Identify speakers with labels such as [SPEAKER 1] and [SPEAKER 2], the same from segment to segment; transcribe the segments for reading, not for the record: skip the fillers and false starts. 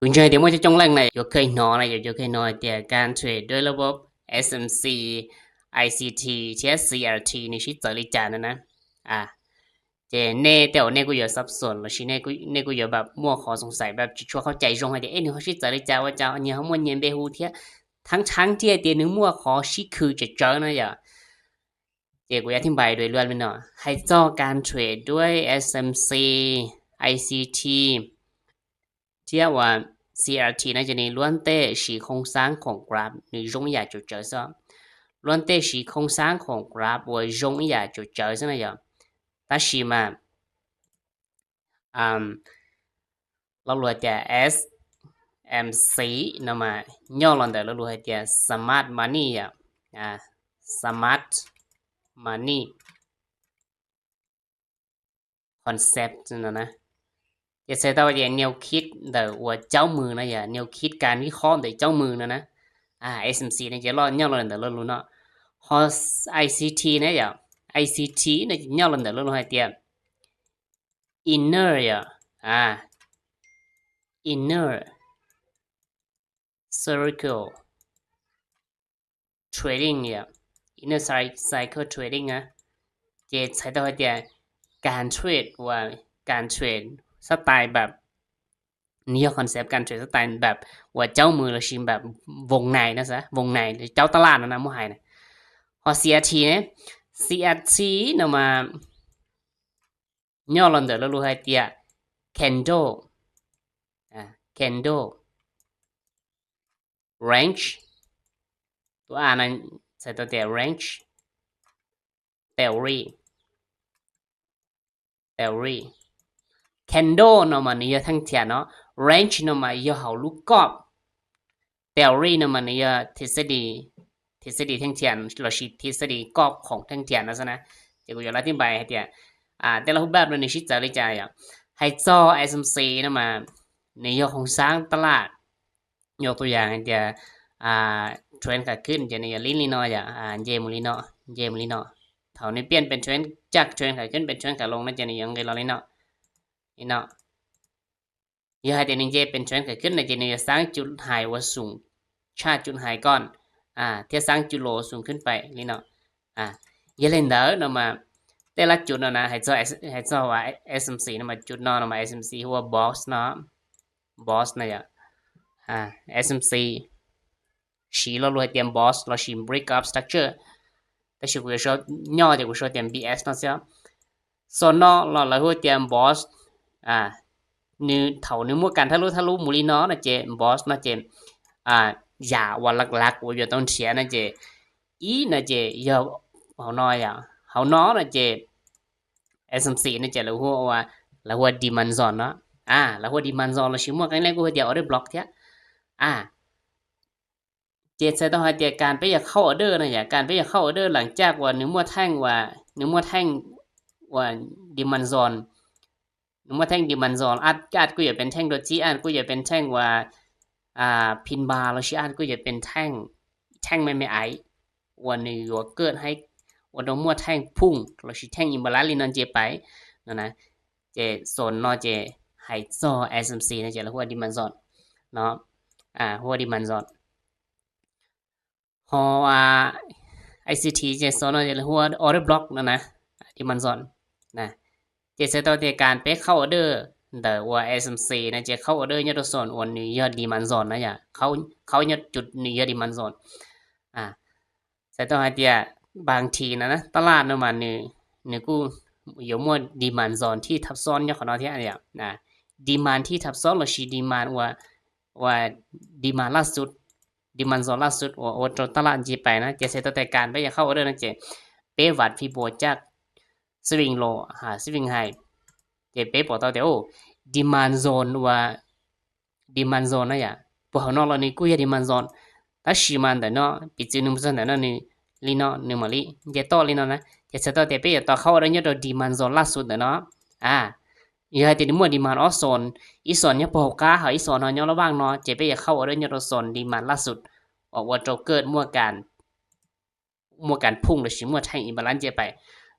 [SPEAKER 1] คุณใจเดี๋ยวมันจะจงแรงในยกเคยนอนนะยกเคยนอนแต่การเทรดด้วยระบบ SMC ICT เทีย CRT ในชิดเจริญจานะอ่ะเจเน่แต่ว่าเน่กูอยู่สับสนแล้วชิเน่กูอยู่แบบมั่วขอสงสัยแบบชั่วเข้าใจตรงให้เดี๋ยวนี่เขาชิดเจริญจาว่าเจ้าอันนี้เขามันยังเบหูเทียทั้งเทียเดี๋ยวนึกมั่วขอชิคือจะเจอนะอย่าเจกูอธิบายโดยรวมเลยเนาะให้เจ้าการเทรดด้วย SMC ICT เทียว่า CRT 呢，就你乱的是空三空 graph，你容易就知道，乱的是空三空 graph，我容易就知道那样。但是嘛，เรารู้แต่ SMC 那么ย่อลงแต่เรารู้แต่ smart money smart money concept นะจะใช้ตัวอย่างแนวคิดแต่ว่าเจ้ามือนะอย่าแนวคิดการวิเคราะห์แต่เจ้ามือนะSMC เนี่ยจะรอดย่อลงแต่เรารู้เนาะพอ ICT เนี่ยอย่า ICT เนี่ยย่อลงแต่เรารู้ให้เตีย inner อย่าinner circle trading อย่า inner cycle trading นะจะใช้ตัวอย่างการเทรดว่าการเทรดสไตล์แบบนี่คอนเซปต์การเทรดสไตล์แบบว่าเจ้ามือเราชิมแบบวงในนะซะวงในเจ้าตลาดนะมั่วหายนะพอ CRT เนี่ย CRT นะมาย่อลงเดี๋ยวเรารู้ให้เตีย candle candle range ตัวนั้นใช้ตัวเตีย range theory candle นะมันนี่ทั้งเทียเนาะ range นะมันย่อเขาลูกกอบ theory นะมันนี่ทฤษฎีทั้งเทียนเราชิดทฤษฎีกอบของทั้งเทียนนะซะนะเดี๋ยวกูจะอธิบายให้เตียแต่ละรูปแบบเราในชิดจะเลยใจให้จอ SMC นะมาในยกของสร้างตลาดยกตัวอย่างเดียเทรนด์เกิดขึ้นจะในลินลีนอเจมูลินอเท่านี้เปลี่ยนเป็นเทรนด์จากเทรนด์เกิดขึ้นเป็นเทรนด์เกิดลงนั่นจะในยังไงเราลินอยังให้เดนิเจเป็นเทรนด์เกิดขึ้นในจะในสร้างจุดไฮว่าสูงชาจุดไฮก่อนเที่ยสร้างจุดโลสูงขึ้นไปลินอยังเล่นเด้อนะมาแต่ละจุดนะให้เจ้าว่า SMC นะมาจุดนอนมา SMC หัว boss เนาะ boss นะอย่าSMC ชีเรารู้เตรียม boss เราชิม break up structure แต่ชิคุยชอบย่อเดี๋ยวกูชอบเตรียม BS นะเสียส่วนนอเรารู้เตรียม boss นึเท่านึมั่วกันถ้ารู้มูลีนอนะเจ boss นะเจอย่าวันหลักๆว่าอยู่ต้องเสียนะเจอีนะเจอย่าเขาน้อยเขาน้อนะเจ SMC นะเจเราหัวว่าเราหัว demand zone เนาะเราหัว demand zone เราชิมั่วกันแล้วกูเดี๋ยว order block เถอะเจตใช้ต้องหาเดียการไปอยากเข้าออเดอร์นะการไปอยากเข้าออเดอร์หลังจากว่าเนื้อมัวแท่งว่าดิมันซอนเนื้อมัวแท่งดิมันซอนอาจกูอยากเป็นแท่งโดจิอาจกูอยากเป็นแท่งว่าพินบาร์แล้วชิอาจกูอยากเป็นแท่งไม่ไอวันนี้ว่าเกิดให้วันนี้มัวแท่งพุ่งแล้วชิแท่งอิมบาลานซ์ลินันเจไปนะเจโซนนอเจให้ซอ SMC นะเจแล้วหัวดิมันซอนเนาะหัวดิมันซอนพอICT จะสอนเราหัว order block นะที่มันสอนนะจะใช้ตัวการไปเข้าออเดอร์แต่ว่า SMC นะจะเข้าออเดอร์เนี่ยตัวสอนวันนี้ยอดดีมันสอนนะอย่าเขาเนี่ยจุดนี้ยอดดีมันสอนใช้ตัวเดียบางทีนะตลาดน้ำมันนี่กูอยู่มั่วดีมันสอนที่ทับซ้อนเนี่ยของเราที่อะไรนะดีมันที่ทับซ้อนเราชีดีมันว่าดีมันล่าสุดดีมันซอนล่าสุดว่าตลาดจีไปนะจะเซตแต่การไปอย่าเข้าออเดอร์นะเจเปวัดฟีโบจากสวิงโลสวิงไฮเจเปปอตัวเดียวดีมันโซนว่าดีมันโซนนะอย่าพวกเขานอกเรานี่กูอยากดีมันโซนถ้าชิมันแต่เนาะปิดจีนุ่มส่วนแต่เนาะนี่ลีเนาะนี่มาลีเจต่อลีเนาะนะจะเซตแต่เปอย่าต่อเข้าออเดอร์เนี่ยตัวดีมันโซนล่าสุดแต่เนาะอย่าติดมั่วดีมันออโซนอีโซนเนี่ยพวกก้าหาอีโซนเนี่ยระว่างเนาะเจเปอย่าเข้าออเดอร์เนี่ยตัวโซนดีมันล่าสุดออกว่าโจเกิดมั่วการพุ่งหรือชิมั่วแทงอิบาลานเจไป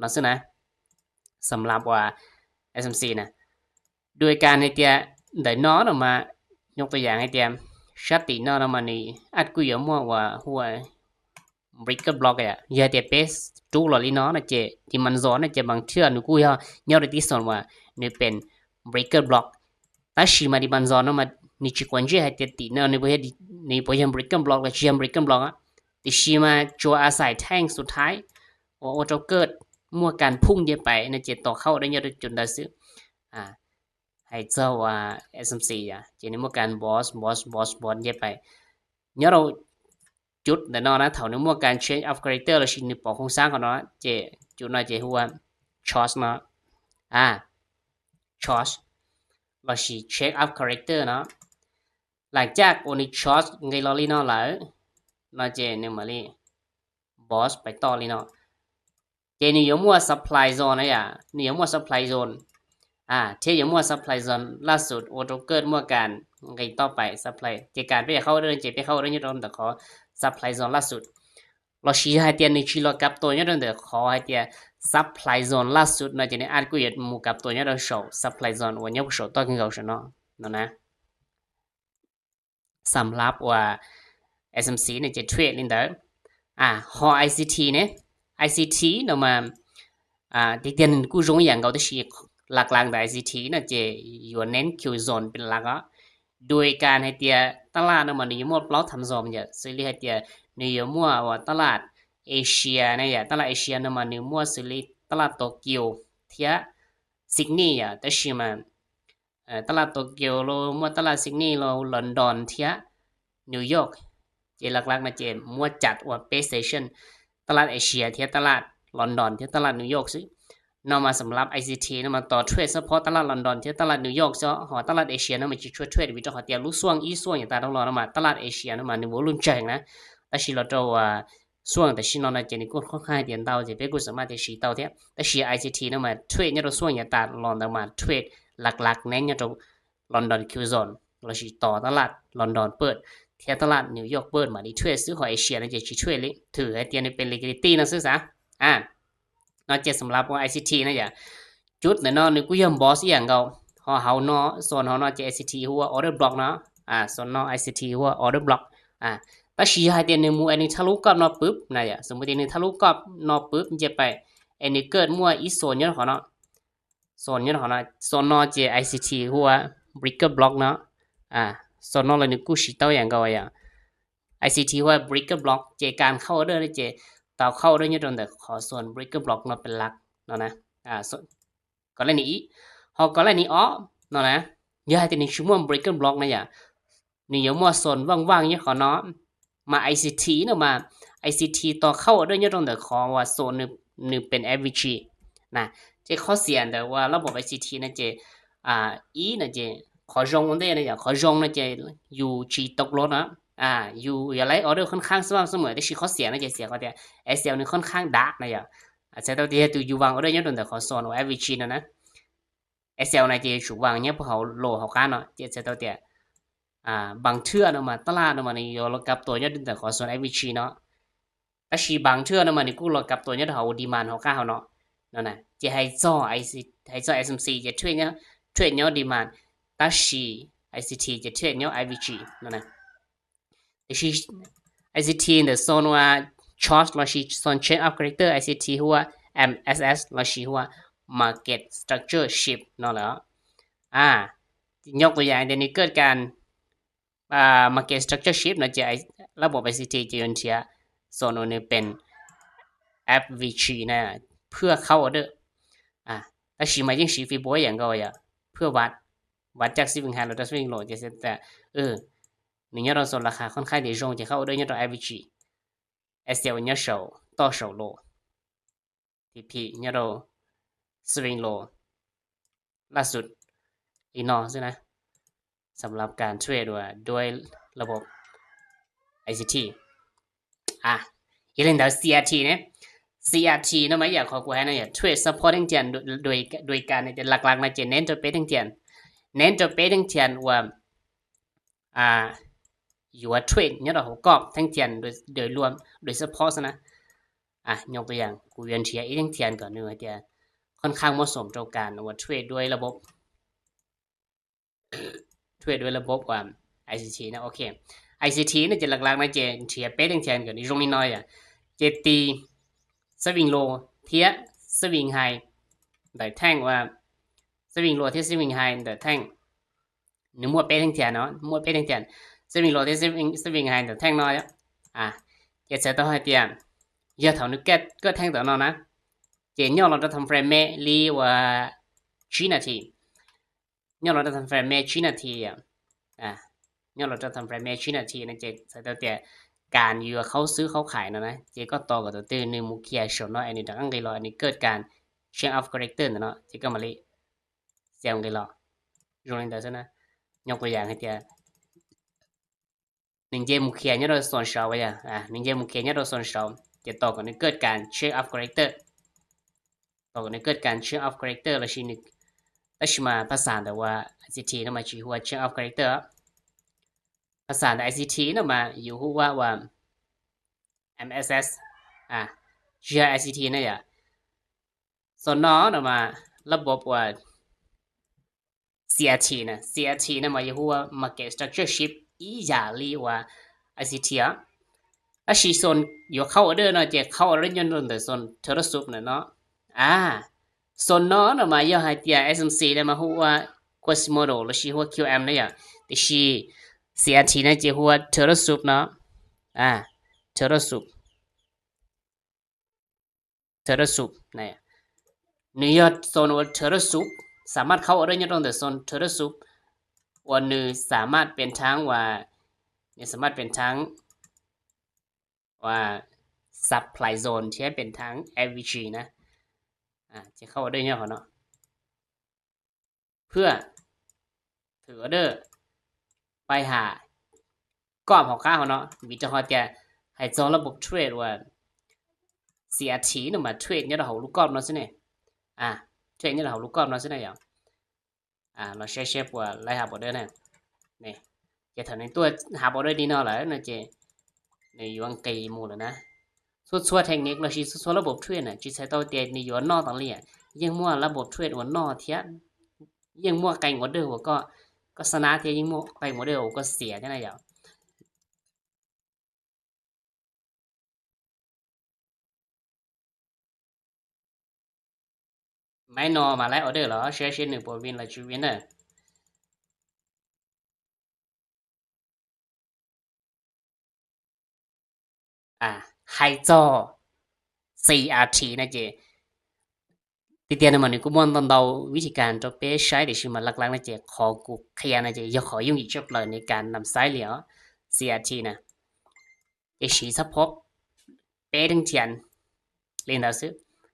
[SPEAKER 1] นั่นสินะสำหรับว่า SMC นะโดยการในเตียได้น้อนออกมาใน ยกตัวอย่างให้เตรียมชัดตินอนมันนี่อัดกูอย่ามั่วว่าหัว breaker block ya ya te pes tu lo li no na che ti man zo na che bang thia nu ku ya nyo de ti son wa ne pen breaker block ta shi ma di man zo no ma ni chi kwan je ha te ti no ne bo he ni bo yam breaker block la chi yam breaker block á ti shi ma cho a sai thang สุดท้ายโอเจ้าเกิดมั่วการพุ่งเยไปนะเจต่อเข้าได้ยอดจนได้ซื้อให้เจ้าว่า SMC อ่ะเจนี่มั่วการบอสเยไปเนาะเราจุดแต่นอนนะเท่านี้มั่วการ change of character เราชินในปอกโครงสร้างของเนาะเจจุดน้อยเจหัว choice เนาะchoice เราชิ change of character เนาะหลังจากโอนิ choice ไงเราลีเนาะแล้วเราเจเนี่ยมาลี boss ไปต่อลีเนาะเจนี่ยมั่ว supply zone นะอย่านี่ยมั่ว supply zone เทียมั่ว supply zone ล่าสุดโอโตเกิดมั่วการไงต่อไป supply เจการไปเข้าเรื่องเจไปเข้าเรื่องยุโรปแต่ขอ supply zone ล่าสุดเราชี้ให้เตียนในชีโลกับตัวนี้เดี๋ยวขอให้เตีย supply zone ล่าสุดนะเจนี่อ่านกูอยากมูกับตัวนี้เราโชว์ supply zone วันนี้กูโชว์ตัวกันเขาชนะนะสำหรับว่า SMC เนี่ยจะเทรดลินเดอร์หอ ICT เนี่ย ICT เรามาที่เตียนกูรงอย่างเขาที่ชี้หลักๆใน ICT น่ะจะอยู่เน้น Q zone เป็นหลักอ่ะโดยการให้เตียตลาดมันนิยมว่าเราทำซอมเนี่ยซื้อให้เตียนิยมว่าตลาดเอเชียเนี่ยตลาดเอเชียมันนิยมว่าซื้อตลาดโตเกียวเทียซิดนีย์แต่ใช่มันตลาดโตเกียวเรามั่วตลาดซิดนีย์เราลอนดอนเทียนิวยอร์กเจหลักๆนะเจมั่วจัดว่าเปสเตชันตลาดเอเชียเทียตลาดลอนดอนเทียตลาดนิวยอร์กซินำมาสำหรับ ICT นั่นมาต่อเทรดเฉพาะตลาดลอนดอนที่ตลาดนิวยอร์กเจ้าหอตลาดเอเชียนั่นมันจะช่วยเทรดวิจารณ์เตียรู้ส่วงอีส่วงอย่างตาต้องรอนั่นมาตลาดเอเชียนั่นมาในวอลุ่มแจงนะแต่ชิเราจะว่าส่วงแต่ชินอนเจนี่ก็ค่อนข้างเดียนเตาจะเป็นกุศลมาแต่ชีเตาเทียแต่ชี ICT นั่นมาเทรดเนี่ยเราส่วงอย่างตาลอนนั่นมาเทรดหลักๆเน้นเนี่ยเราลอนดอนคิวโซนเราชีต่อตลาดลอนดอนเปิดเทียตลาดนิวยอร์กเปิดมาดิเทรดซื้อของเอเชียนั่นจะชีช่วยเลยถือไอเตียนเป็น liquidity นะซื้อซะนอกจากสำหรับว่า ICT นะอย่าจุดในนอนนี่กูยังบอสอย่างเขาเขาเนาะส่วนเขาเนาะจะ ICT หัว order block เนาะส่วนเนาะ ICT หัว order block แต่ชี้ให้เตียนในมูอันนี้ทะลุกับนอปุ๊บนะอย่าสมมติอันนี้ทะลุกับนอปุ๊บจะไปอันนี้เกิดมั่วอีส่วนเยอะเขาเนาะส่วนเยอะเขาเนาะส่วนเนาะจะ ICT หัว breaker block เนาะส่วนเนาะเลยนี่กูชี้เต้าอย่างเขาอย่าง ICT หัว breaker block จะการเข้าเรื่องจะต่อเข้าเรื่องเยอะตรงแต่ขอส่วน breaker block เนาะเป็นหลักเนาะนะส่วนก็เลยนี้họ có lại ní nó nè giờ thì mình chúng breaker block này à nếu giống màส่วนว่างๆเนี่ยขอเนาะมา ICT เนาะมา ICT ต่อเข้าด้วยเนี่ยตรงแต่ขอว่าโซนนึงเป็น AVG นะจะข้อเสียแต่ว่าระบบ ICT นะจะอีนะจะขอจงได้นะอย่าขอจงนะจะอยู่จีตกรถนะอยู่อย่าไล่ออเดอร์ค่อนข้างสม่ำเสมอแต่ชีข้อเสียนะจะเสียก็แต่ SL นี่ค่อนข้างดักนะอย่าใช้ตัวที่ตัวอยู่วางออเดอร์เนี่ยตรงแต่ขอโซนว่า AVG นะ SL này thì chủ vàng nhé họ lộ họ cá nó chỉ sẽ tao tiệt bằng thưa nó mà tao là nó mà này nó gặp tôi nhất định là có số AVG nó ta chỉ bằng thưa nó mà này cũng là gặp tôi nhất họ demand họ cá nó nè chỉ hay cho SMC chỉ thuê nhau demand ta chỉ ICT chỉ thuê nhau AVG nè chỉ ICT the zone wa charge là chỉ zone change of character ICT hoa MSS là chỉ hoa market structure shift เนาะแล้วยกตัวอย่างเดี๋ยวนี้เกิดการmarket structure shift เนาะจะระบบ ICT จะยนเทียโซนนี้เป็น FVG นะเพื่อเข้าออเดอร์แต่ชีมายิ่งชีฟีบอยอย่างก็อย่าเพื่อวัดจากซิวิ่งไฮเราจะซิวิ่งโหลดจะเสร็จแต่เนี่ยเราส่วนราคาค่อนข้างเดี๋ยวจงจะเข้าออเดอร์เนี่ยตัว FVG SL เนี่ยโชว์ต่อโชว์โล TP เนี่ยเราสวิงโลล่าสุดอีนอใช่ไหมสำหรับการเทรดด้วยระบบ ICT อีกเรื่องเดียว CRT เนี่ย CRT นั่นหมายอย่างของกูให้นะอย่าเทรด supporting เทียนโดยการเนี่ยหลักๆนะจะเน้นตัว betting เทียนเน้นตัว betting เทียนว่าอยู่ว่าเทรดเนี่ยเรากอบทั้งเทียนโดยรวมโดย support นะยกตัวอย่างกูเรียนเทียอีกเทียนก่อนหนึ่งเทียค่อนข้างเหมาะสมต่อการว่าเทรดด้วยระบบว่า ICT นะโอเค ICT เนี่ยจะหลักๆนะเจเทียเป๊ะทั้งเทียนกันนี่ตรงนี้น้อยอ่ะเจตีสวิงโลเทียสวิงไฮได้แท่งว่าสวิงโลเทียสวิงไฮได้แท่งนึกมั่วเป๊ะทั้งเทียนเนาะมั่วเป๊ะทั้งเทียนสวิงโลเทียสวิงไฮได้แท่งน้อยอ่ะเจจะต้องให้เตียนอย่าเท่านึกก็แท่งต่อเนาะนะเจย่อเราจะทำเฟรมเมลีว่าชีนาทีย่อเราจะทำเฟรมเมชีนาทีอ่ะย่อเราจะทำเฟรมเมชีนาทีนะเจใส่ตัวเตียการอยู่เขาซื้อเขาขายนะเจก็ต่อกับตัวตื่นหนึ่งมุขเขียชนเนาะอันนี้ดังกี่รออันนี้เกิดการ change of character เนาะเจก็มาเลยเสียงกี่รอรงเรียนแต่ซะนะยกตัวอย่างให้เตียหนึ่งเจมุขเขียเนี่ยเราส่วนชาวไว้หนึ่งเจมุขเขียเนี่ยเราส่วนชาวจะต่อกับนี้เกิดการ change of character ต่อกับนี้เกิดการ change of character แล้วชีนึกแต่ชิมาภาษาแต่ว่า ICT นั่นมาชื่อว่า change of character ภาษา ICT นั่นมาอยู่หัวว่า MSS ชื่อ ICT นั่นอย่าส่วนน้องนั่นมาระบบว่า CRT นะ CRT นั่นมาอยู่หัว Market Structureship อีหยาลีว่า ICT แล้วชีส่วนอยู่เข้าออเดอร์เนาะเจเข้าออเดอร์ยันโดนแต่ส่วนเทอร์ซุปเนาะส่วนน้องนั่นมาอยู่ให้เตีย SMC นั่นมาหัว Quasimodo แล้วชีหัว QM นั่นอย่าแต่ชี CRT นั่นเจหัวเทอร์ซุปเนาะเทอร์ซุปเนี่ยนี่ยอดโซนว่าเทอร์ซุปสามารถเข้าออเดอร์ยันโดนแต่โซนเทอร์ซุปวันนึงสามารถเป็นทั้งว่าเนี่ยสามารถเป็นทั้งว่า supply zone ที่เป็นทั้ง AVG นะจะเข้าออเดอร์เนี่ยเขาเนาะเพื่อถือออเดอร์ไปหากรอบของข้าเขาเนาะวิจารณ์จะให้จอระบบเทรดว่า CRT นึงมาเทรดเนี่ยเราลูกกรอบเนาะสิเนี่ยเทรดเนี่ยเราลูกกรอบเนาะสิเนี่ยอย่างเราเช็คว่าไล่หาออเดอร์เนี่ยจะทำในตัวหาออเดอร์ดีเนาะเหรอนะเจในยวงไกลมูลนะส่วนเทคนิคเราชี้ส่วนระบบเทรดน่ะจีใช้ตัวเตียในยวนนอกต่างเลี่ยยังมั่วระบบเทรดวันนอกเทียยังมั่วไกลหัวเดือก็สนาเทียยังมั่วไกลหัวเดือก็เสียใช่ไหมอย่างไม่นอมาไล่ออเดอร์เหรอเชื่อหนึ่งปวดวินละชีวินเนอร์ไฮจอ CRT นะเจทีเดียวนะมันกูมองตอนเราวิธีการจะไปใช้เดี๋ยวชิมาลักๆนะเจขอกูขยันนะเจอย่าขอยุ่งอีกจบเลยในการนำสายเหลียว CRT นะเอชีซัพพกเป๊ะทั้งเทียนเรียนเราซื้อ